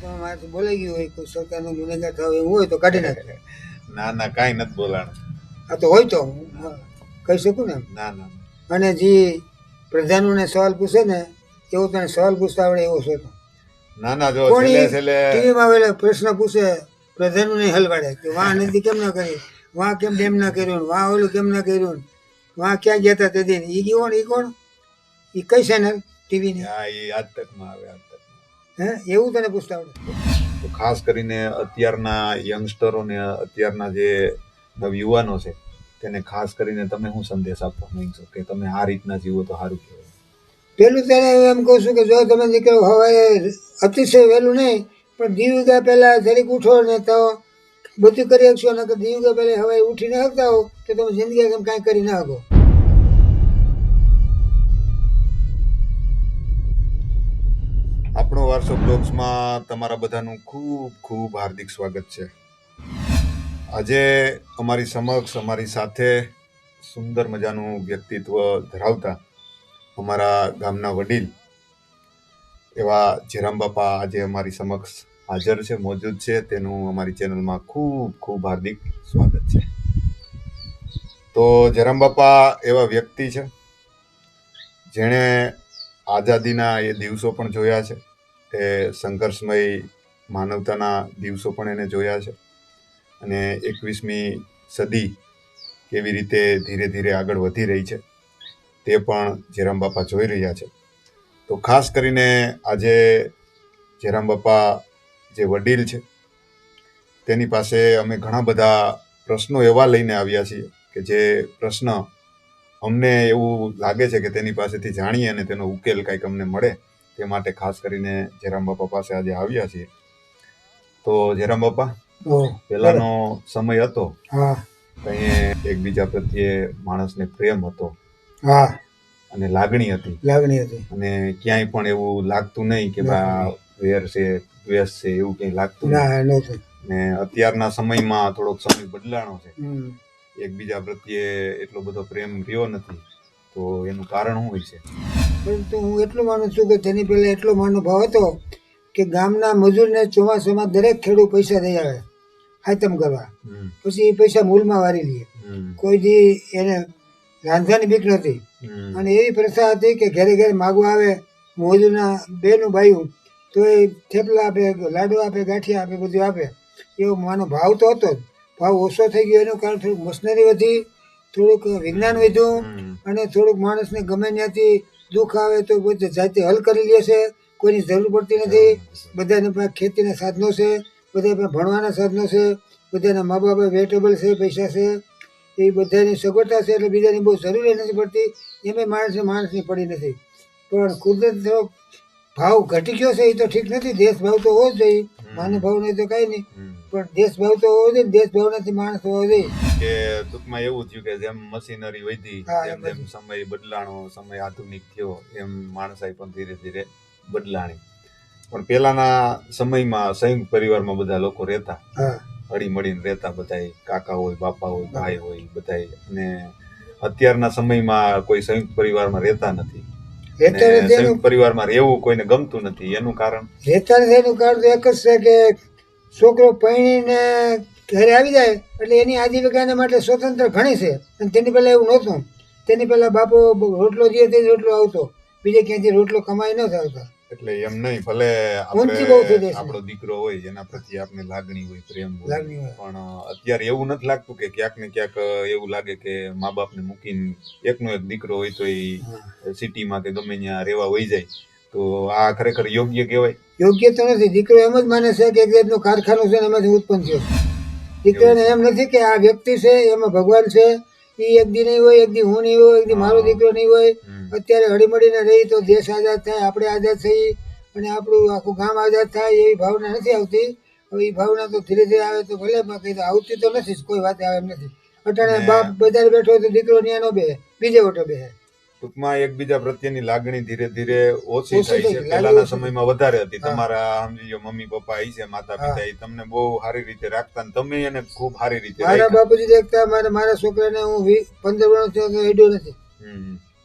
પણ મારાથી બોલાઈ ગયું હોય કોઈ સરકારનો ગુનેગાર થયો એવું હોય તો કાઢી નાખે. ના ના કાંઈ નથી બોલાણું. આ તો હોય તો હું કહી શકું ને. ના ના અને જે પ્રધાનોને સવાલ પૂછે ને એવો તને સવાલ પૂછતા આવડે એવો છે તો. ના ના જો કોણી છેલ્લે છેલ્લે ટીવીમાં આવેલા પ્રશ્ન પૂછે પ્રધાનોને હલવાડે કે વાં નથી કેમ ના કરી, વાં કેમ ડેમ ના કર્યું, વાં ઓલું કેમ ના કર્યું, વાં ક્યાં ગયા હતા તે દિન. એ કોણ એ કઈ ચેનલ ટીવીની? હા એ આજ તકમાં આવે આજ તકમાં. હે એવું તને પૂછતા આવડે? તો ખાસ કરીને અત્યારના યંગસ્ટરોને અત્યારના જે નવયુવાનો છે તેને ખાસ કરીને તમે શું સંદેશ આપવા માંગશો કે તમે આ રીતના જીવો તો સારું કહેવાય? પેલું તેને એમ કહું છું કે જો તમે નીકળો હવાએ અતિશય વહેલું નહીં પણ દીવગા પહેલાં જરીક ઉઠો ને તો બધું કરી શકશો. ને કે દીવગા પહેલાં હવાએ ઉઠી ન શકતા હો તો તમે જિંદગી કેમ કાંઈ કરી ના શકો. આપણો વારસો બ્લોગ્સમાં તમારા બધાનું ખૂબ ખૂબ હાર્દિક સ્વાગત છે. આજે અમારી સમક્ષ અમારી સાથે સુંદર મજાનું વ્યક્તિત્વ ધરાવતા અમારા ગામના વડીલ એવા જેરામ બાપા આજે અમારી સમક્ષ હાજર છે, મોજૂદ છે. તેનું અમારી ચેનલમાં ખૂબ ખૂબ હાર્દિક સ્વાગત છે. તો જેરામ બાપા એવા વ્યક્તિ છે જેણે આઝાદીના એ દિવસો પણ જોયા છે, એ સંઘર્ષમય માનવતાના દિવસો પણ એને જોયા છે, અને 21મી સદી કેવી રીતે ધીરે ધીરે આગળ વધી રહી છે તે પણ જેરામ બાપા જોઈ રહ્યા છે. તો ખાસ કરીને આજે જેરામ બાપા જે વડીલ છે તેની પાસે અમે ઘણા બધા પ્રશ્નો એવા લઈને આવ્યા છીએ કે જે પ્રશ્ન અમને એવું લાગે છે કે તેની પાસેથી જાણીએ અને તેનો ઉકેલ કંઈક અમને મળે તે માટે ખાસ કરીને જેરામ બાપા પાસે આજે આવ્યા છીએ. તો જેરામ બાપા, પહેલાનો સમય હતો, હા ત્યાં એકબીજા પ્રત્યે માણસને પ્રેમ હતો, હા અને લાગણી હતી, અને ક્યાંય પણ એવું લાગતું નહીં કે વેર છે, દ્વેષ છે, એવું કંઈ લાગતું નહીં. ને અત્યારના સમયમાં થોડોક સમય બદલાણો છે, એકબીજા પ્રત્યે એટલો બધો પ્રેમ રહ્યો નથી. તો એનું કારણ શું હોય છે? પરંતુ હું એટલું માનું છું કે તેની પહેલા એટલો મહાનુભાવ હતો કે ગામના મજૂરને ચોમાસામાં દરેક ખેડૂત પૈસા દઈ આવે હાતમ કરવા, પછી એ પૈસા મૂલમાં વારી લે. કોઈ દી એને રાંધવાની બીક નહોતી. અને એવી પ્રથા હતી કે ઘરે ઘરે માગવા આવે મજૂરના બેનું બાયું તો એ થેપલા આપે, લાડવા આપે, ગાંઠિયા આપે, બધું આપે. એવો માનો ભાવ તો હતો જ. ભાવ ઓછો થઈ ગયો એનું કારણ થોડુંક મશીનરી વધી, થોડુંક વિજ્ઞાન વધ્યું, અને થોડુંક માણસને ગમે ત્યાંથી દુઃખ આવે તો બધું જાતે હલ કરી લે છે. કોઈની જરૂર પડતી નથી. બધાને પાસે ખેતીના સાધનો છે, બધા પાસે ભણવાના સાધનો છે, બધાના મા બાપ વેટેબલ છે, પૈસા છે, એ બધાની સગવડતા છે, એટલે બીજાની બહુ જરૂર નથી પડતી. એમાં માણસની પડી નથી. પણ કુદરત થોડોક ભાવ ઘટી ગયો છે એ તો ઠીક નથી. દેશભાવ તો હોવો જ જોઈએ, માનવ ભાવ નહીં તો કાંઈ નહીં, પણ દેશભાવ તો હોવો જોઈએ. દેશભાવ નથી માણસ હોવો જોઈએ. કે ટૂંકમાં એવું થયું કે જેમ મશીનરી વધી, જેમ જેમ સમય બદલાણો, સમય આધુનિક થયો, એમ માણસાઈ પણ ધીરે ધીરે બદલાણી. પણ પહેલાના સમયમાં સંયુક્ત પરિવારમાં બધા લોકો રહેતા, હળી મળીને રહેતા, બધા કાકા હોય, બાપા હોય, ભાઈ હોય, બધા. અને અત્યારના સમયમાં કોઈ સંયુક્ત પરિવારમાં રહેતા નથી. સંયુક્ત પરિવારમાં રહેવું કોઈને ગમતું નથી. એનું કારણ રહેતા નથી એનું કારણ તો એક જ છે કે છોકરો પરણીને ઘરે આવી જાય એટલે એની આજીવિકાને માટે સ્વતંત્ર ઘણી છે. અને તેની પહેલાં એવું નહોતું. તેની પહેલાં બાપો રોટલો દે તે રોટલો આવતો, બીજે ક્યાંથી રોટલો કમાઈ ન આવતા. એટલે એમ નહીં, ભલે આપણો દીકરો હોય એના પ્રત્યે આપણે લાગણી હોય, પ્રેમ હોય, પણ અત્યારે એવું નથી લાગતું કે ક્યાંક ને ક્યાંક એવું લાગે કે મા બાપને મૂકીને એકનો એક દીકરો હોય તો એ સિટીમાં કે ગમે ત્યાં રહેવા વહી જાય. તો આ ખરેખર યોગ્ય કહેવાય? યોગ્ય તો નથી. દીકરો એમ જ માને છે કે એક જાતનું કારખાનું છે ને એમાંથી ઉત્પન્ન થયો. દીકરાને એમ નથી કે આ વ્યક્તિ છે, એમાં ભગવાન છે. એ એક દી નહીં હોય, એક દી હું નહીં હોય, એક દી મારો દીકરો નહીં હોય. અત્યારે હળીમળીને રહી તો દેશ આઝાદ થાય, આપણે આઝાદ થઈ, અને આપણું આખું ગામ આઝાદ થાય, એવી ભાવના નથી આવતી. હવે એ ભાવના તો ધીરે ધીરે આવે તો ભલે, બાકી આવતી તો નથી, કોઈ વાત આવે એમ નથી. અટાણે બાપ બજાર બેઠો હોય તો દીકરો ત્યાં નો બેસે, બીજે ઓટો બેસે. ટૂંકમાં એકબીજા પ્રત્યેની લાગણી ધીરે ધીરે ઓછી થાય છે. પહેલાના સમયમાં વધારે હતી. તમારા સમજી લો મમ્મી પપ્પા ઈ છે, માતા પિતા ઈ તમને બહુ સારી રીતે રાખતા, તમે એને ખૂબ સારી રીતે. મારા બાપુજી દેખતા મારા છોકરાને હું 15 વર્ષ થયો હેડ્યો નથી.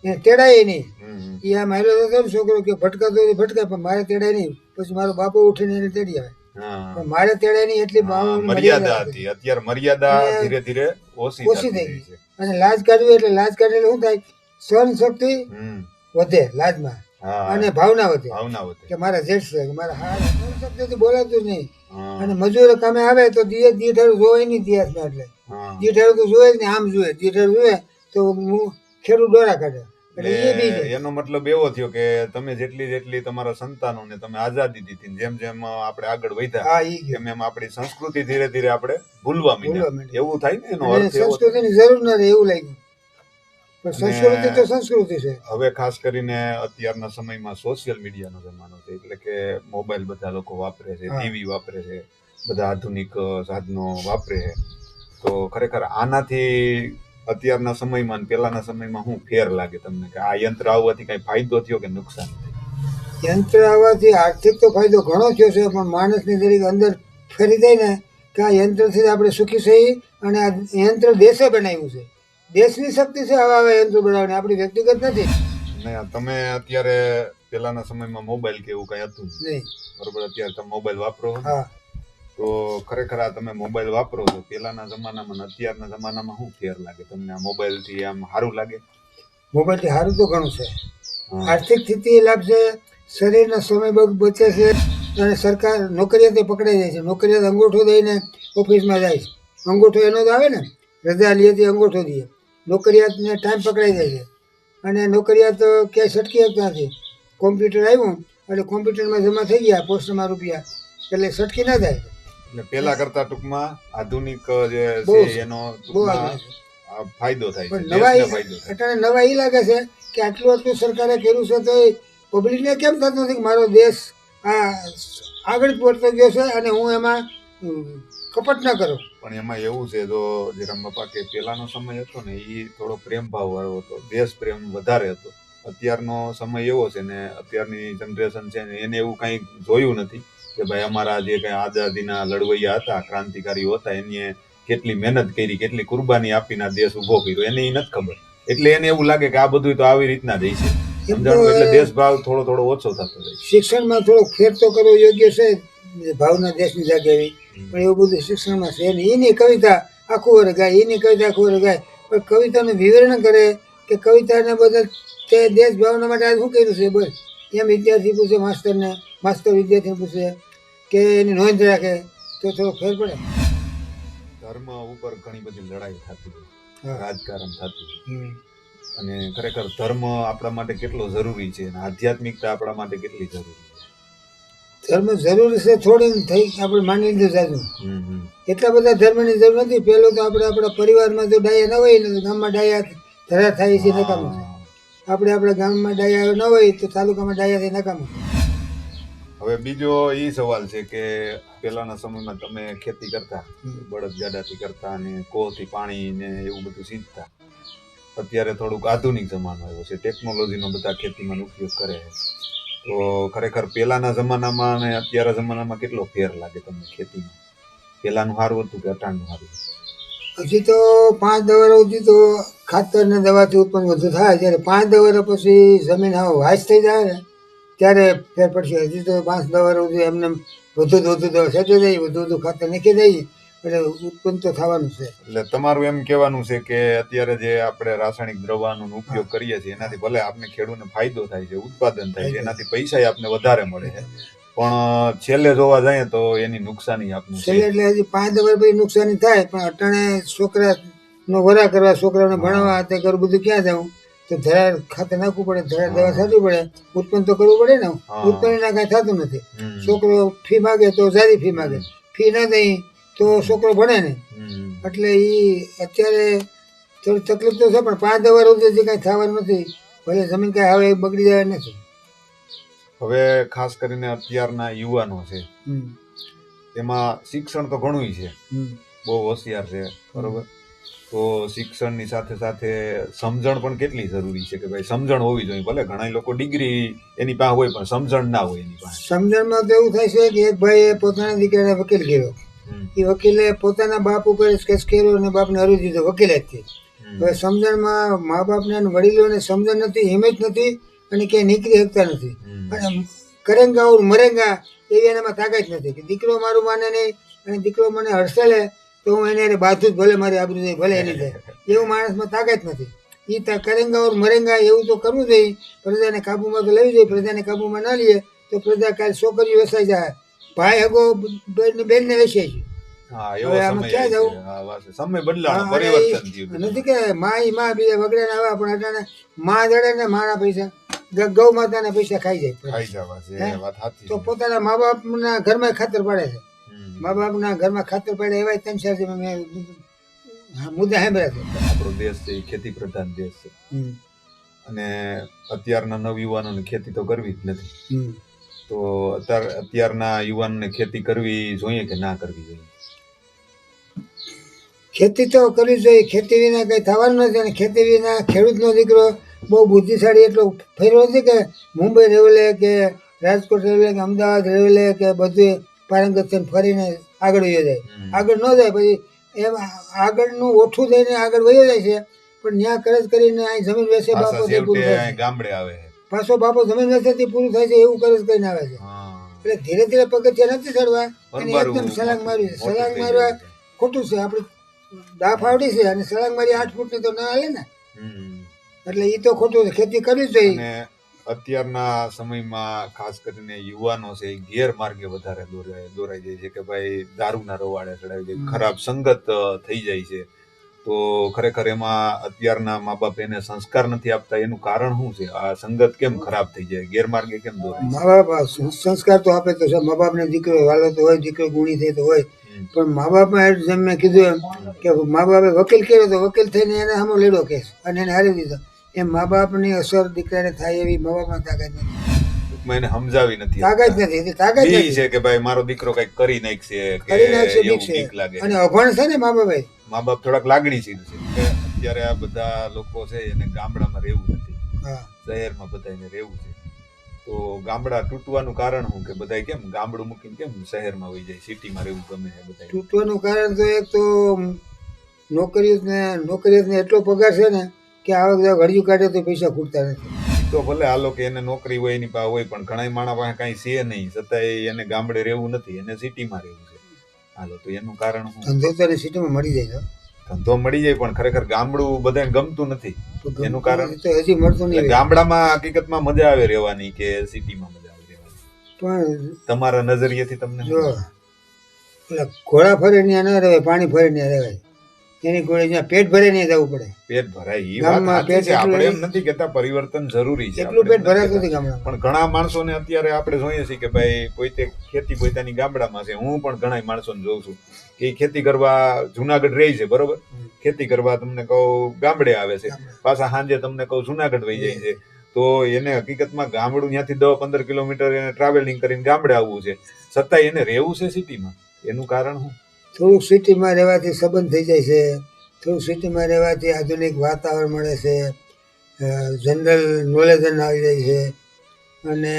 એને તેડાય નહીં. હમ. એ આમ હાલ્યો જતો ને છોકરો કે ભટકાતો હોય તો ભટકાય, પણ મારે તેડાય નહીં. પછી મારો બાપો ઉઠીને એને તેડી આવે, હા. પણ મારે તેડાય નહીં એટલી મર્યાદા હતી. અત્યારે મર્યાદા અને ધીરે ધીરે ઓછી ઓછી થતી થઈ રહી ગઈ. છે. અને લાજ કાઢવી એટલે લાજ કાઢી એટલે શું થાય, સહન શક્તિ હમ. વધે લાજમાં, હા. અને ભાવના વધે ભાવના વધે. કે મારા જેઠ છે કે મારા હા સહન શક્તિથી બોલાતું જ નહીં. હા. અને મજૂર કામે આવે તો દીઠારું જોવાય નહીં ઇતિહાસમાં, એટલે હા. દીઠારું તો જોવે જ નહીં, આમ જોવે દીઠારું જોવે તો હું ખેડૂત દોરા કાઢે, એટલે એ બી એટલે છે. એનો મતલબ એવો થયો કે તમે જેટલી તમારા સંતાનોને તમે આઝાદી દીધી, જેમ જેમ આપણે આગળ વધ્યા હા ઈ ગયું. એમ એમ આપણી સંસ્કૃતિ ધીરે ધીરે આપણે ભૂલવા માંડ્યા. માંડ્યા. એવું થાય ને, એનો અને અર્થ એવો થાય. સંસ્કૃતિની જરૂર ન રહે એવું લાગ્યું. પણ અને સંસ્કૃતિ તો સંસ્કૃતિ છે. હવે ખાસ કરીને અત્યારના સમયમાં સોશિયલ મીડિયાનો જમાનો છે, એટલે કે મોબાઈલ બધા લોકો વાપરે છે, હા. ટીવી વાપરે છે, બધા આધુનિક સાધનો વાપરે છે. તો ખરેખર આનાથી અત્યારના સમયમાં અને પહેલાના સમયમાં શું ફેર લાગે તમને, કે આ યંત્ર આવવાથી કઈ ફાયદો થયો કે નુકસાન? યંત્ર આવવાથી આર્થિક તો ફાયદો ઘણો થયો છે, પણ માણસની જરીક અંદર ફરી જાય ને કે આ યંત્રથી જ આપણે સુખી થઈ, અને આ યંત્ર દેશે બનાવ્યું છે, દેશની શક્તિ છે આવા યંત્રો બનાવવાની, આપણી વ્યક્તિગત નથી. ને તમે અત્યારે પહેલાના સમયમાં મોબાઈલ કે એવું કઈ હતું જ નહીં. નહીં. બરોબર, અત્યારે તમે મોબાઈલ વાપરો છો. હા, તો ખરેખર આ તમે મોબાઈલ વાપરો છો, પહેલાના જમાનામાં અને અત્યારના જમાનામાં શું ફેર લાગે તમને? આ મોબાઈલ થી આમ સારું લાગે? મોબાઈલથી સારું તો ઘણું છે. હા. આર્થિક સ્થિતિ લાભ છે, શરીરનો સમય બચે છે, અને સરકાર નોકરીયાતે પકડાઈ જાય છે. નોકરીયાત અંગૂઠો દઈને ઓફિસમાં જાય છે, અંગૂઠો એનો તો આવે ને, રજા લઈએ અંગૂઠો દઈએ. નોકરીયાતને ટાઈમ પકડાઈ જાય છે, અને નોકરીયાત ક્યાંય છટકી શકતા નથી. કોમ્પ્યુટર આવ્યું એટલે કોમ્પ્યુટરમાં જમા થઈ ગયા પોસ્ટમાં રૂપિયા, એટલે છટકી ના થાય. એટલે પેલા કરતા ટૂંકમાં આધુનિક જે બહુ છે એનો બહુ ટૂંકમાં આગળ છે. ફાયદો થાય છે, પણ નવા દેશને ફાયદો થાય. અટાણે નવા એ લાગે છે કે આટલું સરકારે કર્યું છે તો પબ્લિકને કેમ થતું નથી કે મારો દેશ આ આગળ પડતો ગયો છે અને હું એમાં કપટ ના કરું. પણ એમાં એવું છે, તો જયરામ બાપા, કે પેલાનો સમય હતો ને એ થોડો પ્રેમ ભાવ વાળો હતો, દેશ પ્રેમ વધારે હતો. અત્યારનો સમય એવો છે ને, અત્યારની જનરેશન છે ને, એને એવું કઈ જોયું નથી કે ભાઈ અમારા જે કઈ આઝાદીના લડવૈયા હતા, ક્રાંતિકારીઓ હતા, એને કેટલી મહેનત કરી, કેટલી કુરબાની આપીને આ દેશ ઉભો કર્યો, એને એ નથી ખબર. એટલે એને એવું લાગે કે આ બધું તો આવી રીતના જ છે, સમજાણું? એટલે દેશભાવ થોડો થોડો ઓછો થતો જાય. શિક્ષણમાં થોડોક ફેર તો કરવો યોગ્ય છે, ભાવના દેશની જાગે એવી, પણ એવું બધું શિક્ષણમાં છે નહીં. એની કવિતા આખું વર્ષ ગાય, એની કવિતા આખું વર્ષ ગાય, પણ કવિતાનું વિવરણ કરે કે કવિતાને બદલ તે દેશ ભાવના માટે આ શું કર્યું છે બસ એમ વિદ્યાર્થી પૂછે માસ્તરને, માસ્તર વિદ્યાર્થીને પૂછે કે એની નોંધ રાખે તો થોડો ફેર પડે. ધર્મ ઉપર ઘણી બધી લડાઈ થતી હોય, હા. રાજકારણ થતું હોય, હમ. અને ખરેખર ધર્મ આપણા માટે કેટલો જરૂરી છે અને આધ્યાત્મિકતા આપણા માટે કેટલી જરૂરી છે? ધર્મ જરૂરી છે થોડી થઈ આપણે માની લીધું સાચું. હમ હમ. એટલા બધા ધર્મની જરૂર નથી. પહેલું તો આપણે આપણા પરિવારમાં જો ડાયા ન હોય ને તો ગામમાં ડાયા ધરા થાય છે નકામું છે. આપણે આપણા ગામમાં ડાયા ન હોય તો તાલુકામાં ડાયા થઈ નકામું. હવે બીજો એ સવાલ છે કે પહેલાના સમયમાં તમે ખેતી કરતા, બળદગાડાથી કરતા અને કોહથી પાણી ને એવું બધું સીંચતા. અત્યારે થોડુંક આધુનિક જમાનો આવ્યો છે, ટેકનોલોજીનો બધા ખેતીમાં ઉપયોગ કરે છે. તો ખરેખર પહેલાના જમાનામાં અને અત્યારના જમાનામાં કેટલો ફેર લાગે તમને ખેતીમાં? પહેલાનું સારું હતું કે અટાણનું સારું? હજી તો 5-10 વર્ષ સુધી તો ખાતર ને દવાથી ઉત્પન્ન વધુ થાય. જ્યારે 5-10 વર્ષ પછી જમીન હવે વાસ થઈ જાય ને ત્યારે ફેર પડશે. હજી તો 5-10 વર્ષ સુધી એમને વધુ દવા છેટી જાય, વધુ ખાતર નાખી દઈએ એટલે ઉત્પન્ન તો થવાનું છે. એટલે તમારું એમ કહેવાનું છે કે અત્યારે જે આપણે રાસાયણિક દ્રવ્યનો ઉપયોગ કરીએ છીએ એનાથી ભલે આપણે ખેડૂતને ફાયદો થાય છે, ઉત્પાદન થાય છે, એનાથી પૈસા આપને વધારે મળે છે, પણ છેલ્લે જોવા જાય તો એની નુકસાની આપને છેલ્લે એટલે હજી 5-10 વર્ષ પછી નુકસાની થાય, પણ અટાણે છોકરાનો વરા કરવા, છોકરાઓને ભણાવવા તે કરવું બધું ક્યાં જવું? તો ધરાર ખાતર નાખવું પડે, ધરાર દવા છાંટવી પડે, ઉત્પન્ન તો કરવું પડે ને. ઉત્પન્ન ના કાંઈ થતું નથી. છોકરો ફી માગે તો સારી ફી માગે, ફી ના દઈ તો છોકરો ભણે ને. એટલે એ અત્યારે થોડી તકલીફ તો છે, પણ 5-10 વર્ષ સુધી કાંઈ થવાનું નથી. ભલે જમીન કાંઈ હવે બગડી જાય નથી. હવે ખાસ કરીને અત્યારના યુવાનો છે એમાં શિક્ષણ તો ઘણું છે, બહુ હોશિયાર છે, બરોબર? તો શિક્ષણની સાથે સાથે સમજણ પણ કેટલી જરૂરી છે કે ભાઈ સમજણ હોવી જોઈએ. ભલે ઘણા લોકો ડિગ્રી એની પાસે હોય પણ સમજણ ના હોય એની પાસે. સમજણમાં તો એવું થાય છે કે એક ભાઈએ પોતાના દીકરાને વકીલ કર્યો, એ વકીલે પોતાના બાપ ઉપર કેસ કર્યો અને બાપને અરજી દીધો વકીલાતથી. હવે સમજણમાં મા બાપને અને વડીલોને સમજણ નથી, હિંમત નથી અને ક્યાંય નીકળી શકતા નથી. અને કરેંગા ઓર મરેંગા એવી એનામાં તાકાત નથી કે દીકરો મારું માને નહીં અને દીકરો મને હડસેલે તો હું એને બાધું જ, ભલે મારી આબરૂ જાય ભલે એની જાય, એવું માણસમાં તાકાત નથી. એ કરેંગા ઓર મરેંગા એવું તો કરવું જોઈએ. પ્રજાને કાબૂમાં તો લેવી જોઈએ. પ્રજાને કાબૂમાં ના લઈએ તો પ્રજા કાલે છોકરીઓ વેસાઈ જાય, ભાઈ હગો બેનને વેચાય છે. હવે આમાં ક્યાં જવું? નથી કે માં બીજા વગડે ના આવે, પણ અટાણે માં જડે ને માના પૈસા ગૌ માતાના પૈસા ખાઈ જાય. તો પોતાના મા બાપના ઘરમાં ખાતર પડે છે. મા બાપના ઘરમાં ખાતર પડે એવા 3-4 મેં મુદ્દા સાંભળ્યા છે. આપણો દેશ છે એ ખેતી પ્રધાન દેશ છે અને અત્યારના નવયુવાનોને ખેતી તો કરવી જ નથી. તો અત્યારના યુવાનને ખેતી કરવી જોઈએ કે ના કરવી જોઈએ? ખેતી તો કરવી જોઈએ. ખેતી વિના કંઈ થવાનું નથી. અને ખેતી વિના ખેડૂતનો દીકરો બહુ બુદ્ધિશાળી એટલો ફેરવો નથી કે મુંબઈ રહેવું લે કે રાજકોટ રહેવું લે કે અમદાવાદ રહેવું લે કે બધું પારંગત થઈને ફરીને આગળ વયો જાય. આગળ ન જાય પછી એમ આગળનું ઓછું થઈને આગળ વયો જાય છે. પણ ત્યાં કરજ કરીને અહીં જમીન વેચે બાપો પૂરું થાય, ગામડે આવે પાછો બાપો જમીન વેચેથી પૂરું થાય છે એવું કરજ કરીને આવે છે. એટલે ધીરે ધીરે પગથિયા નથી ચડવા અને એકદમ સલાંગ મારવી. સલાંગ મારવા ખોટું છે. આપણે દાફ આવડી છે અને સલાંગ મારી 8 ફૂટની તો ના હાલે ને. એટલે એ તો ખોટું છે. ખેતી કરવી જ જોઈએ. અત્યારના સમયમાં ખાસ કરીને યુવાનો છે એ ગેરમાર્ગે વધારે દોરાઈ જાય છે કે ભાઈ દારૂના રવાડે ચડાવી જાય, ખરાબ સંગત થઈ જાય છે. તો ખરેખર એમાં અત્યારના મા બાપ એને સંસ્કાર નથી આપતા. એનું કારણ શું છે? આ સંગત કેમ ખરાબ થઈ જાય, ગેરમાર્ગે કેમ દોરાય? મા બાપ સંસ્કાર તો આપે તો છે. મા બાપને દીકરો વાલો તો હોય, દીકરો ગુણી થાય તો હોય, પણ મા બાપમાં જેમ મેં કીધું એમ કે મા બાપે વકીલ કર્યો તો વકીલ થઈને એને સામો લેડો કેસ અને એને હારી દીધો. એમ મા બાપની અસર દીકરાને થાય એવી મા બાપમાં તાકાત નથી. એને સમજાવી નથી, તાકાત નથી. તાકાત નથી છે કે ભાઈ મારો દીકરો કઈક કરી નાખશે, બીક લાગે. અને અભણ છે ને મા બાપ, મા બાપ થોડાક લાગણીશીલ છે. અત્યારે આ બધા લોકો છે એને ગામડામાં રહેવું નથી, શહેરમાં બધાને રહેવું છે. તો ગામડા તૂટવાનું કારણ શું કે બધા કેમ ગામડું મૂકીને કેમ શહેરમાં વહી જાય, સિટીમાં રહેવું ગમે છે બધા? તૂટવાનું કારણ તો એક તો નોકરીઓને એટલો પગાર છે ને કે આવક જાવ ઘડિયું કાઢે તો પૈસા ખૂટતા નથી. તો ભલે હાલો કે એને નોકરી હોય એની પાસે હોય, પણ ઘણા માણસ પાસે કઈ છે નહીં, છતાંય એને ગામડે રહેવું નથી, એને સિટીમાં રહેવું છે. હાલો તો એનું કારણ શું? ધંધો તો સિટીમાં મળી જાય. ધંધો મળી જાય પણ ખરેખર ગામડું બધાને ગમતું નથી. એનું કારણ તો હજી મળતું નહીં. ગામડામાં હકીકતમાં મજા આવે રહેવાની કે સિટીમાં મજા આવે રહેવાની? પણ તમારા નજરિયેથી તમને જો ઘોડા ફરે ત્યાં ન રહેવાય, પાણી ફરે ત્યાં રહેવાય. એની ઘોડે જ્યાં પેટ ભરે ત્યાં જવું પડે. પેટ ભરાય એ વાત છે. આપણે એમ નથી કેતા પરિવર્તન જરૂરી છે, એટલું પેટ ભરાતું નથી ગામડામાં. પણ ઘણા માણસોને અત્યારે આપણે જોઈએ છીએ કે ભાઈ પોતે ખેતી પોતાની ગામડામાં છે. હું પણ ઘણા માણસોને જોઉં છું કે ખેતી કરવા જુનાગઢ રહે છે, બરોબર, ખેતી કરવા તમને કહું ગામડે આવે છે, પાછા સાંજે તમને કહું જુનાગઢ વહી જાય છે. તો એને હકીકતમાં ગામડું ત્યાંથી 10-15 કિલોમીટર એને ટ્રાવેલિંગ કરીને ગામડે આવવું છે, છતાંય એને રહેવું છે સિટીમાં. એનું કારણ શું? થોડુંક સિટીમાં રહેવાથી સંબંધ થઈ જાય છે, થોડુંક સિટીમાં રહેવાથી આધુનિક વાતાવરણ મળે છે, જનરલ નોલેજ આવી જાય છે, અને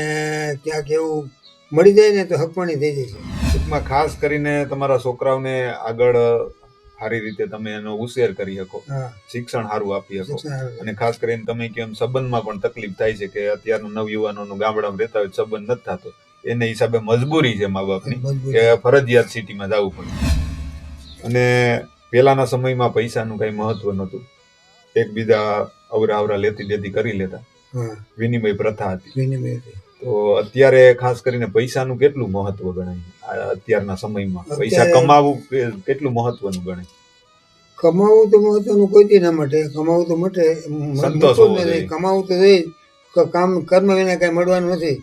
ક્યાંક એવું મળી જાય ને તો હકમાણી થઈ જાય છે. ટૂંકમાં ખાસ કરીને તમારા છોકરાઓને આગળ સારી રીતે તમે એનો ઉછેર કરી શકો, શિક્ષણ સારું આપી શકો. અને ખાસ કરીને તમે કેમ સંબંધમાં પણ તકલીફ થાય છે કે અત્યારના નવયુવાનોનું ગામડામાં રહેતા હોય સંબંધ નથી થતો, એને હિસાબે મજબૂરી છે મા બાપની કે ફરજિયાત સિટીમાં જવું પડે. અને પહેલાના સમયમાં પૈસાનું કઈ મહત્વ નહોતું, એકબીજા અવરા લેતી દેતી કરી લેતા, વિનિમય પ્રથા હતી. તો અત્યારે ખાસ કરીને પૈસાનું કેટલું મહત્વ ગણાય? અત્યારના સમયમાં પૈસા કમાવું કેટલું મહત્વનું ગણાય? કમાવું તો મહત્વનું કોઈ ના માટે, કમાવું તો માટે કમાવું તો જોઈએ, કામ કર્મ વિના કઈ મળવાનું નથી.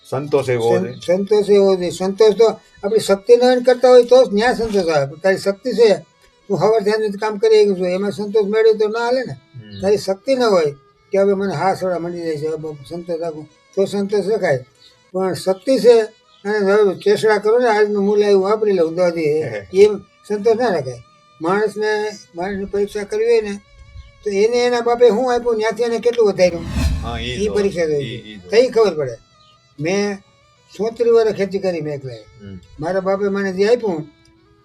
સંતોષ એવો જોઈએ. સંતોષ તો આપણી શક્તિ ન કરતા હોય તો જ ન્યા સંતોષ આવે. તારી શક્તિ છે, તું સવાર ધ્યાન કામ કરી છું, એમાં સંતોષ મેળવ્યો તો ના હાલે ને. તારી શક્તિ ન હોય કે હવે મને સોડા મળી જાય છે, સંતોષ રાખું તો સંતોષ રખાય. પણ શક્તિ છે અને હવે ચેસડા કરો ને આજનું મૂલ્ય એવું વાપરી લઉં દાદી, એમ સંતોષ ના રખાય. માણસની પરીક્ષા કરવી હોય ને તો એને એના બાપે શું આપ્યું, ત્યાંથી એને કેટલું વધાર્યું, એ પરીક્ષા થઈ ખબર પડે. મેં 36 વર્ષ ખેતી કરી મેં એકલાએ. મારા બાપે મને જે આપ્યું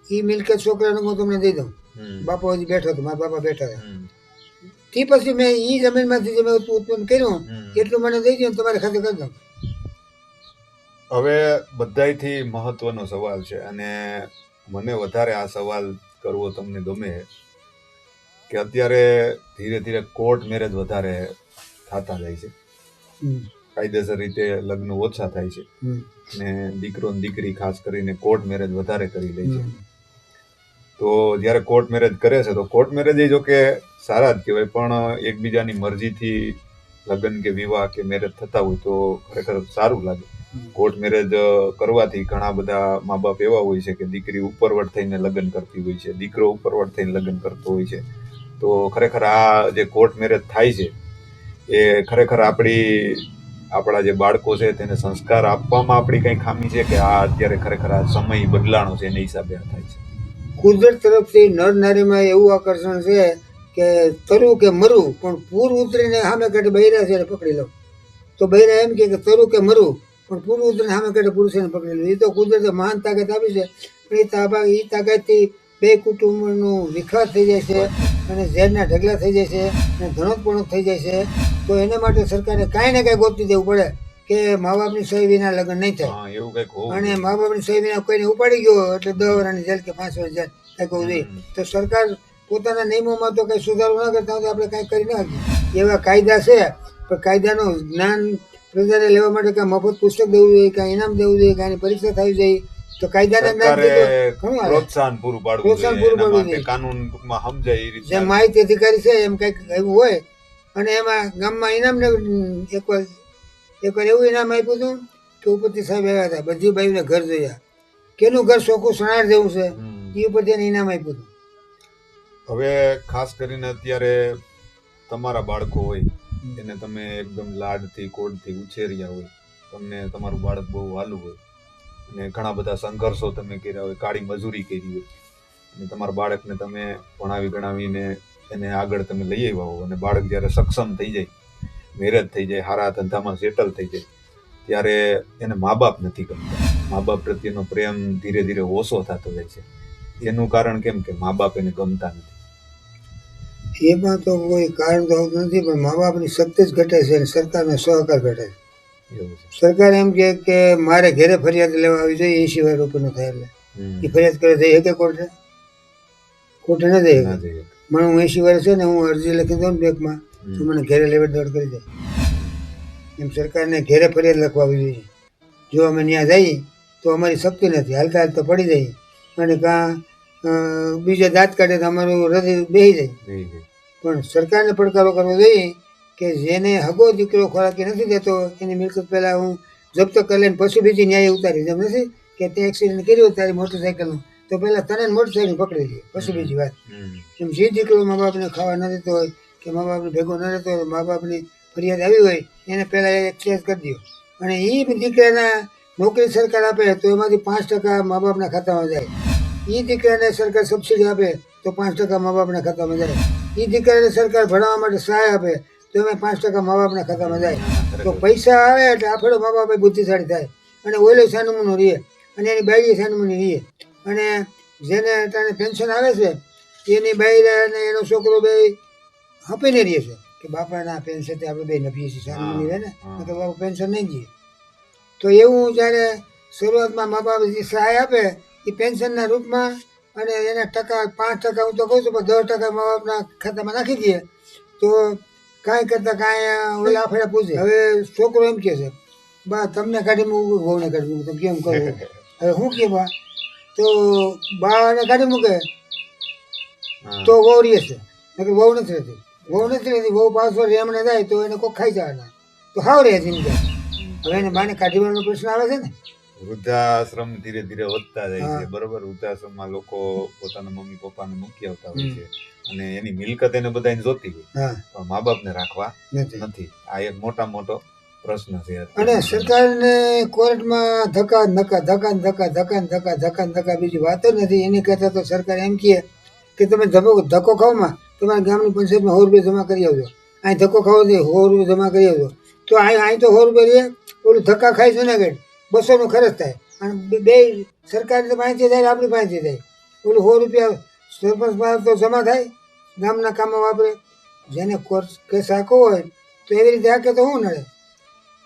એ મિલકત છોકરાને હું તમને દઈ દઉં. બાપો હજી બેઠો હતો, મારા બાપા બેઠા હતા. તે પછી મેં એ જમીનમાંથી જે મેં ઉત્પન્ન કર્યું હમ. એટલું મને દઈ દો તમારે ખાતે કરી દઉં. હવે બધાયથી મહત્વનો સવાલ છે અને મને વધારે આ સવાલ કરવો તમને ગમે કે અત્યારે ધીરે ધીરે કોર્ટ મેરેજ વધારે થતા જાય છે. હમ. કાયદેસર રીતે લગ્ન ઓછા થાય છે હમ. અને દીકરો ને દીકરી ખાસ કરીને કોર્ટ મેરેજ વધારે કરી લે છે. હમ. તો જ્યારે કોર્ટ મેરેજ કરે છે તો કોર્ટ મેરેજ એ જો કે સારા જ કહેવાય, પણ એકબીજાની મરજીથી લગ્ન કે વિવાહ કે મેરેજ થતા હોય તો ખરેખર સારું લાગે. કોર્ટ મેરેજ કરવાથી ઘણા બધા મા બાપ એવા હોય છે કે દીકરી ઉપરવટ થઈને લગ્ન કરતી હોય છે, દીકરો ઉપરવટ થઈને લગ્ન કરતો હોય છે. તો ખરેખર આ જે કોર્ટ મેરેજ થાય છે એ ખરેખર આપણા જે બાળકો છે તેને સંસ્કાર આપવામાં આપણી કઈ ખામી છે કે આ અત્યારે ખરેખર આ સમય બદલાણો છે એના હિસાબે આ થાય છે? કુદરત તરફથી નર નારીમાં એવું આકર્ષણ છે કે તરું કે મરું, પણ પૂર ઉતરીને સામે કાંઠે બૈરા છે એને પકડી લો. તો બૈરા એમ કે તરું કે મરું, પણ પૂર ઉતરીને સામે કાંઠે પુરુષને પકડી લો. એ તો કુદરતે મહાન તાકાત આપી છે, પણ એ તાકાતથી બે કુટુંબનું વિખવાદ થઈ જાય છે અને ઝેરના ઢગલા થઈ જાય છે અને ધણોતપણું થઈ જાય છે. તો એના માટે સરકારે કાંઈ ને કાંઈ ગોતી દેવું પડે કે મા બાપની સહી વિના લગ્ન નહીં થાય. હા, એવું કંઈક હોવું અને જોઈએ. મા બાપની સહી વિના કોઈને ઉપાડી ગયો એટલે 10 વર્ષની જેલ કે 5 વર્ષ જેલ કંઈક હોવું જોઈએ. તો સરકાર પોતાના નિયમોમાં તો કંઈ સુધારો ના કરતા હોય તો આપણે કાંઈ કરી ના શકીએ. એવા કાયદા છે, પણ કાયદાનું જ્ઞાન પ્રજાને લેવા માટે કાંઈ મફત પુસ્તક દેવું જોઈએ, કાંઈ ઇનામ દેવું જોઈએ, કાંઈ પરીક્ષા થવી જોઈએ. તો કાયદાના જ્ઞાનથી તો ઘણું હાલે. પ્રોત્સાહન પૂરું પાડવું પ્રોત્સાહન જોઈએ, પૂરું એના પાડવું માટે જોઈએ. કાનૂન ટૂંકમાં સમજાય એ રીતે. જેમ માહિતી અધિકારી છે એમ કંઈક એવું હોય. અને એમાં ગામમાં ઇનામ ને એકવાર એવું ઇનામ આપ્યું હતું કે ઉપરથી સાહેબ આવ્યા હતા, બધી બાઈઓને ઘર જોયા, કેનું ઘર ચોખ્ખું સણાર જેવું છે, એ ઉપરથી એને ઇનામ આપ્યું હતું. હવે ખાસ કરીને અત્યારે તમારા બાળકો હોય એને તમે એકદમ લાડથી કોડથી ઉછેર્યા હોય, તમને તમારું બાળક બહુ વાલું હોય અને ઘણા બધા સંઘર્ષો તમે કર્યા હોય, કાળી મજૂરી કરી હોય અને તમારા બાળકને તમે ભણાવી ગણાવીને એને આગળ તમે લઈ આવ્યા હો અને બાળક જ્યારે સક્ષમ થઈ જાય, મેરેજ થઈ જાય, સારા ધંધામાં સેટલ થઈ જાય, ત્યારે એને મા બાપ નથી ગમતા. મા બાપ પ્રત્યેનો પ્રેમ ધીરે ધીરે ઓછો થતો જાય છે. એનું કારણ કેમ કે મા બાપ એને ગમતા નથી? એમાં તો કોઈ કારણ તો હોતું નથી, પણ મા બાપની શક્તિ જ ઘટે છે અને સરકારનો સહકાર ઘટે છે. એવું છે. સરકાર એમ કહે કે મારે ઘરે ફરિયાદ લેવા આવી જોઈએ 80,000 રૂપિયાનો થાય એટલે એ ફરિયાદ કરે જઈ શકે કોર્ટે? કોર્ટે ન જઈ ના શકે. જઈએ. મને હું 80 વર્ષ છે ને હું અરજી લખી દઉં ને બેંકમાં તો મને ઘરે લેવડ દેવડ કરી દે. એમ સરકારને ઘરે ફરિયાદ લખવા આવી જોઈએ. જો અમે ત્યાં જઈએ તો અમારી શક્તિ નથી, હાલતા હાલતા પડી જઈએ અને કાં બીજા દાંત કાઢે તો અમારું હૃદય બેસી જાય. પણ સરકારને પડકારો કરવો જોઈએ કે જેને હગો દીકરો ખોરાકી નથી દેતો એની મિલકત પહેલાં હું જપ્ત કરી લઈને પછી બીજી ન્યાય ઉતારી. જેમ નથી કે તે એક્સિડન્ટ કર્યો તારી મોટરસાઇકલનું તો પહેલાં તને મોટરસાઇકલ પકડી લઈએ પછી બીજી વાત. એમ જે દીકરો મા બાપને ખાવા ન દેતો હોય કે મા બાપને ભેગો ન રહેતો હોય, મા બાપની ફરિયાદ આવી હોય એને પહેલાં એક્સચેન્જ કરી દો. અને એ દીકરાના નોકરી સરકાર આપે તો એમાંથી 5% મા બાપના ખાતામાં જાય. એ દીકરાને સરકાર સબસિડી આપે તો 5% મા બાપના ખાતામાં જાય. એ દીકરાને સરકાર ભણાવવા માટે સહાય આપે તો એમાં 5% મા બાપના ખાતામાં જાય. તો પૈસા આવે એટલે આફેડો મા બાપ બુદ્ધિશાળી થાય અને ઓલો સાનુમુનો રહીએ અને એની બાયડી સાનુમુની રહીએ. અને જેને અત્યારે પેન્શન આવે છે એની બાયડી અને એનો છોકરો બે હપીને રહીએ છે કે બાપાના પેન્શનથી આપણે બે નફીએ છીએ, સાનુમુની રહે ને તો બાપા પેન્શન નહીં જઈએ. તો એવું જ્યારે શરૂઆતમાં મા બાપ જે સહાય આપે એ પેન્શનના રૂપમાં અને એના ટકા 5% હું તો કહું છું, પણ 10% મા બાપના ખાતામાં નાખી દઈએ તો કાંઈ કરતાં કાંઈ ઓલા આફેડા પૂછે. હવે છોકરો એમ કહે છે બા તમને કાઢી મૂકું, વહુને કાઢી મૂકું, તમે કેમ કરો? હવે શું કહે બા? તો બાને કાઢી મૂકે તો વહુ રહે છે, નકર વહુ નથી રહેતી. વહુ નથી રહેતી, વહુ 5 વર્ષ એમણે જાય તો એને કોઈ ખાઈ જવાના તો હાવ રહે જિંદગી. હવે એને બાને કાઢી વાનો પ્રશ્ન આવે છે ને. વૃદ્ધાશ્રમ ધીરે ધીરે વધતા જાય છે, બરોબર. વૃદ્ધાશ્રમમાં લોકો પોતાના મમ્મી પપ્પાને મૂકી આવતા હોય છે અને એની મિલકત એને બધાને જોતી હોય પણ મા બાપને રાખવા નથી. આ એક મોટો પ્રશ્ન છે. અને સરકારને કોર્ટમાં ધક્કા ધક્કા ધક્કા ધક્કા ધક્કા ધક્કા ધક્કા ધક્કા બીજી વાત જ નથી. એની કરતાં તો સરકાર એમ કહે કે તમે ધક્કો ખાવમાં તમારા ગામની પંચાયતમાં 100 રૂપિયા જમા કરી આવજો. અહીં ધક્કો ખાવો જોઈએ 100 રૂપિયા જમા કરી આવજો. તો અહીં તો 100 રૂપિયા રહે, ઓલું ધક્કા ખાઈ જુનાગઢ 200નો ખર્ચ થાય અને બે સરકારની તો પાસેથી જાય આપણી પાસેથી જાય. ઓલું 100 રૂપિયા સરપંચ પાસે તો જમા થાય, ગામના કામમાં વાપરે. જેને કોર્સ કેસ આખો હોય તો એવી રીતે આકે તો શું નડે.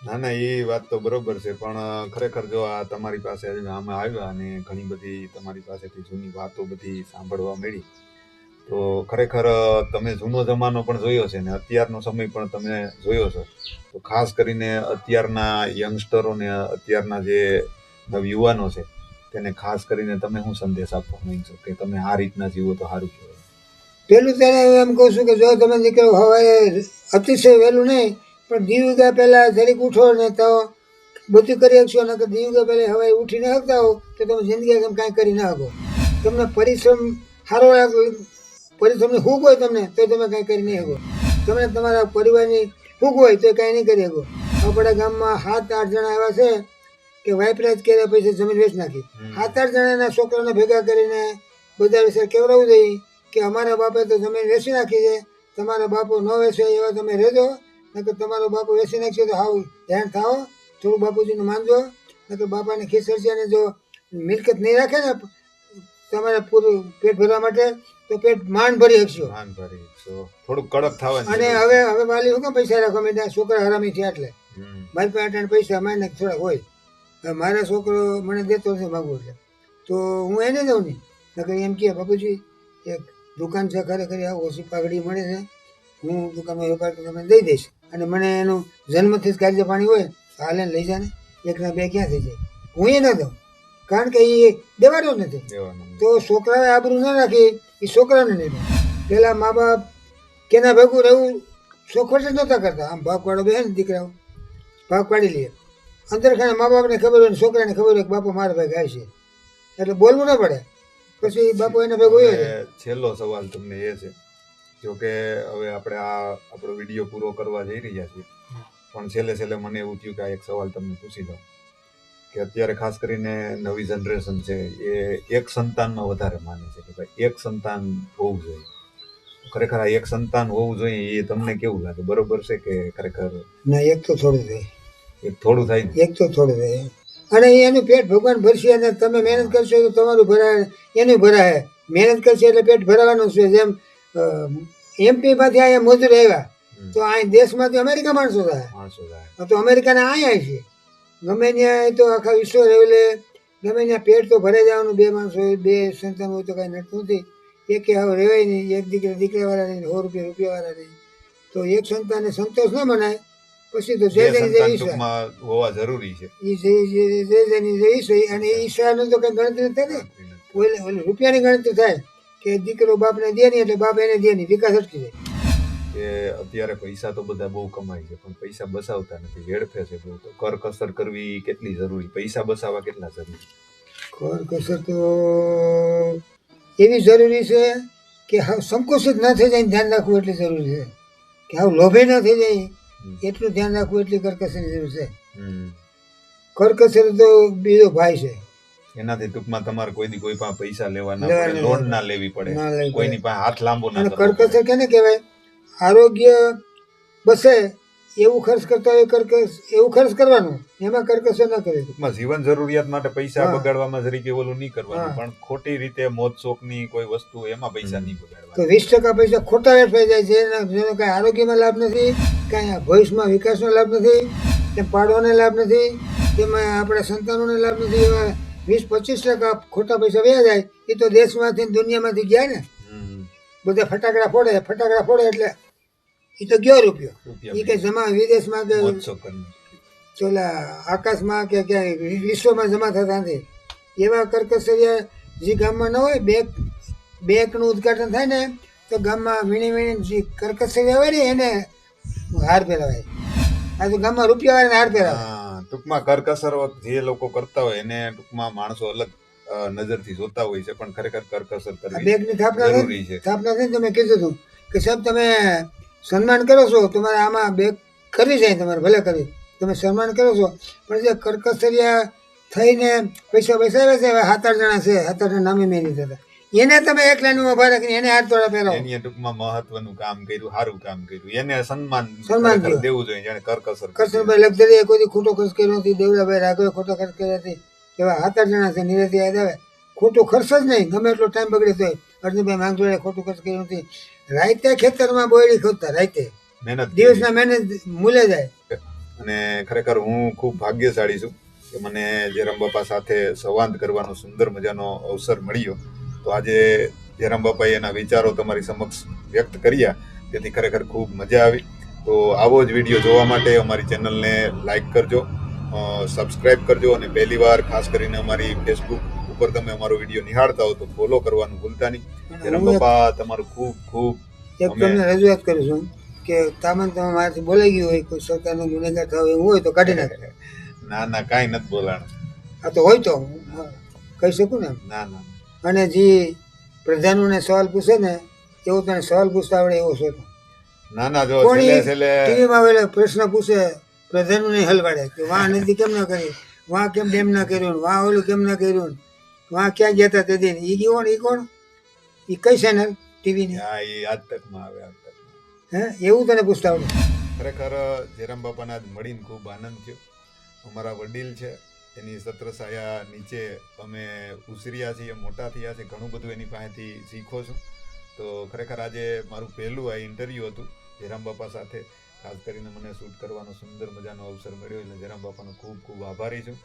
ના ના, એ વાત તો બરોબર છે, પણ ખરેખર જો આ તમારી પાસે આમાં આવ્યા અને ઘણી બધી તમારી પાસેથી જૂની વાતો બધી સાંભળવા મળી, તો ખરેખર તમે જૂનો જમાનો પણ જોયો છે ને અત્યારનો સમય પણ તમે જોયો છો, તો ખાસ કરીને અત્યારના યંગસ્ટરોને, અત્યારના જે નવયુવાનો છે તેને ખાસ કરીને તમે શું સંદેશ આપવા માંગશો કે તમે આ રીતના જીવો તો સારું કહેવાય? પેલું તો એને એમ કહું છું કે જો તમે દીકરો હવે અતિશય વહેલું નહીં, પણ દીવગા પહેલાં જરીક ઉઠો ને તો બધું કરી શકશો. ને કે દીવગા પહેલાં હવે ઉઠી ન શકતા હો તો તમે જિંદગી તમે કાંઈ કરી ન શકો. તમને પરિશ્રમ સારો પરિશ્રમની હૂંક હોય તમને તો તમે કાંઈ કરી નહીં શકો. તમને તમારા પરિવારની હૂંક હોય તો કાંઈ નહીં કરી શકો. આપણા ગામમાં 7-8 જણા એવા છે કે વાઇપરાજ કર્યા પછી જમીન વેચ નાખી. 7-8 જણાના છોકરાને ભેગા કરીને બધા વિશે કેવડાવવું જોઈએ કે અમારા બાપે તો જમીન વેચી નાખી છે, તમારા બાપો ન વેચે એવા તમે રહેજો, નકર તમારો બાપો વેચી નાખશે તો હાવ ધ્યાન થાઓ, થોડું બાપુજીને માનજો. નકર બાપાને ખીસરસિયાને જો મિલકત નહીં રાખે ને તમારે પૂરું પેટ ભરવા માટે તો પેટ માંડ ભરી શકશો. થોડું કડક થવાનું. અને હવે વાલી શું કામ પૈસા રાખવા માંડ્યા? છોકરા હરામી થયા એટલે મારી પાસે આટલા પૈસા માને થોડાક હોય. હવે મારા છોકરો મને દેતો નથી માગું એટલે તો હું એને દઉં નહીં. નકર એમ કહે બાપુજી એક દુકાન છે ખરેખર ઓછી પાઘડી મળે છે, હું દુકાનમાં વેપાર તમને દઈ દઈશ, અને મને એનું જન્મથી જ કાળજે પાણી હોય તો હાલે લઈ જાને, એકના બે ક્યાં થઈ જાય. હું એ ન દઉં કારણ કે એ દેવાનો નથી. તો છોકરાએ આબરૂ ન રાખી એ છોકરાને નહીં દે. પહેલાં મા બાપ કેના ભેગું રહેવું ચોખવટ જ નહોતા કરતા. આમ ભાગ પાડો બે ને દીકરાઓ ભાગ પાડી લે અંદર ખાને મા બાપને ખબર હોય ને છોકરાને ખબર હોય કે બાપો મારા ભાઈ ગાય છે એટલે બોલવું ન પડે. પછી બાપુ એને ભેગું હોય. છેલ્લો સવાલ તમને એ છે, જો કે હવે આપણે આ આપણો વિડીયો પૂરો કરવા જઈ રહ્યા છીએ, પણ છેલ્લે મને એવું થયું કે આ એક સવાલ તમને પૂછી દઉં કે અત્યારે ખાસ કરીને નવી જનરેશન છે એ એક સંતાનમાં વધારે માને છે કે ભાઈ એક સંતાન હોવું જોઈએ. ખરેખર આ એક સંતાન હોવું જોઈએ એ તમને કેવું લાગે? બરોબર છે કે ખરેખર? ના, એક તો થોડું થાય. એક થોડું થાય ને? એક તો થોડું થાય. અને એનું પેટ ભગવાન ભરશે અને તમે મહેનત કરશો તો તમારું ભરાય, એનું ભરાય. મહેનત કરશે એટલે પેટ ભરાવાનું છે. જેમ એમપીમાંથી અહીંયા મજૂર આવ્યા તો અહીં દેશમાંથી અમેરિકા માણસો થાય તો અમેરિકાના અહીંયા છે. ગમે ત્યાં તો આખા વિશ્વ રહેલે ગમે ત્યાં પેટ તો ભરાઈ જવાનું. બે માણસો હોય, બે સંતાન હોય તો કાંઈ નડતું નથી. એક હવે રહેવાય નહીં, એક દીકરાવાળા નહીં, 100 રૂપિયાવાળા નહીં. તો એક સંતાનને સંતોષ ન મનાય પછી તો જય હોવા જરૂરી છે. જય ઈશ્વર અને ઈશ્વરનું તો કઈ ગણતરી નથી ને. ઓલી રૂપિયાની ગણતરી થાય કે દીકરો બાપને દે નહીં એટલે બાપ એને દે નહીં, વિકાસ અટકી જાય. કે અત્યારે પૈસા તો બધા બહુ કમાય છે પણ પૈસા બસાવતા નથી, વેડફે છે બહુ. તો કરકસર કરવી કેટલી જરૂરી? પૈસા બસાવવા કેટલા જરૂરી? કરકસર તો એવી જરૂરી છે કે હાવ સંકુચિત ન થઈ જાય ધ્યાન રાખવું એટલી જરૂરી છે, કે હાવ લોભે ન થઈ જાય એટલું ધ્યાન રાખવું એટલી કરકસરની જરૂર છે. કરકસર તો બીજો ભાઈ છે. એનાથી ટૂંકમાં તમારે કોઈ પાસે પૈસા લેવા ના પડે, લોન ના લેવી પડે, કોઈની પાસે હાથ લાંબો ના કરવો પડે. કરકસર કેને કહેવાય? આરોગ્ય બસે એવું ખર્ચ કરતા હોય એવું ખર્ચ કરવાનું, એમાં કરકસર ન કરવી. ટૂંકમાં જીવન જરૂરિયાત માટે પૈસા બગાડવામાં જરીકે ઓલું નહીં કરવાનું, પણ ખોટી રીતે મોજ શોખની કોઈ વસ્તુ એમાં પૈસા નહીં બગાડવા. તો 20% પૈસા ખોટા વેડફાઈ જાય છે. જેનો કાંઈ આરોગ્યમાં લાભ નથી, કાંઈ ભવિષ્યમાં વિકાસનો લાભ નથી, તેમ પાડવાને લાભ નથી, તેમાં આપણા સંતાનોને લાભ નથી. એવા 20-25% ખોટા પૈસા વ્યા જાય. એ તો દેશમાંથી દુનિયામાંથી ગયા ને, બધા ફટાકડા ફોડે એટલે એ તો ગયો રૂપિયો. એ કઈ જમા વિદેશમાં કે ચોલા આકાશમાં કે ક્યાંય વિશ્વમાં જમા થતા નથી. એવા કરકસરિયા જે ગામમાં ન હોય, બેંકનું ઉદઘાટન થાય ને તો ગામમાં વીણી જે કરકસરિયા હોય ને એને હાર પહેરાવાય. આ તો ગામમાં રૂપિયાવાળાને હાર પહેરાવાય. ટૂંકમાં કરકસર જે લોકો કરતા હોય એને ટૂંકમાં માણસો અલગ નજરથી જોતા હોય છે, પણ ખરેખર કરકસર કરવી બેંકની જરૂરી છે. સ્થાપના થઈ તમે કીધું હતું કે સાહેબ તમે સન્માન કરો છો, તમારે આમાં બેંક કરવી જાય, તમારે ભલે કરવી, તમે સન્માન કરો છો, પણ જે કરકસરિયા થઈને પૈસા બસાવ્યા છે, હવે 7-8 જણા છે, 7-8 જણા નામે મેં લીધા હતા, એને તમે એક લાઈન ઉભા રાખીને એને હાથ તોડા પહેરાવો. એને ટૂંકમાં મહત્વનું કામ કર્યું, સારું કામ કર્યું, એને સન્માન દેવું જોઈએ. જેને કરકસર કરશનભાઈ લગઝરી કોઈ ખોટો ખર્ચ કર્યો નથી, દેવડાભાઈ રાઘવે ખોટો ખર્ચ કર્યો નથી, એવા 7-8 જણા છે. નિરતિ યાદ આવે ખોટો ખર્ચ જ નહીં, ગમે એટલો ટાઈમ બગડે તોય. અર્જુનભાઈ માંગજોડે ખોટું ખર્ચ કર્યું નથી, રાતે ખેતરમાં બોયડી ખોદતા રાતે મહેનત દિવસના મહેનત મૂલે જાય. અને ખરેખર હું ખૂબ ભાગ્યશાળી છું કે મને જયરામ બાપા સાથે સંવાદ કરવાનો સુંદર મજાનો અવસર મળ્યો. તો આજે જયરામ બાપાએ એના વિચારો તમારી સમક્ષ વ્યક્ત કર્યા, તેથી ખરેખર ખૂબ મજા આવી. તો આવો જ વિડીયો જોવા માટે અમારી ચેનલને લાઈક કરજો, સબસ્ક્રાઈબ કરજો, અને પહેલી વાર ખાસ કરીને અમારી ફેસબુક ઉપર તમે અમારો વિડીયો નિહાળતા હો તો ફોલો કરવાનું ભૂલતા નહીં. જયરામ બાપા તમારું ખૂબ ખૂબ એક તમને રજૂઆત કરું છું કે તમે મારાથી બોલાઈ ગયું હોય, કોઈ સરકારનો ગુનેગાર થયો એવું હોય તો કાઢી નાખે. ના ના કાંઈ નથી બોલાણ. આ તો હોય તો કહી શકું ને. ના ના અને જે પ્રધાનોને સવાલ પૂછે ને એવો તને સવાલ પૂછતા આવડે એવો છો તો. ના ના જો કોણી છેલ્લે ટીવીમાં આવેલા પ્રશ્ન પૂછે પ્રધાનોને હલવાડે કે વાં નદી કેમ ના કરી, વાં કેમ ડેમ ના કર્યું, વાં ઓલું કેમ ના કર્યું, વાં ક્યાં ગયા હતા તે દિન. એ કોણ એ કઈ ચેનલ ટીવીની? હા એ આજ તકમાં આવે, આજ તકમાં. હે એવું તને પૂછતા આવડે? ખરેખર જયરામ બાપાને આજ મળીને ખૂબ આનંદ થયો. અમારા વડીલ છે એની છત્રછાયા નીચે અમે ઉછર્યા છીએ, મોટા થયા છે, ઘણું બધું એની પાસેથી શીખો છું. તો ખરેખર આજે મારું પહેલું આ ઇન્ટરવ્યૂ હતું જયરામ બાપા સાથે. ખાસ કરીને મને શૂટ કરવાનો સુંદર મજાનો અવસર મળ્યો એટલે જયરામ બાપાનો ખૂબ ખૂબ આભારી છું.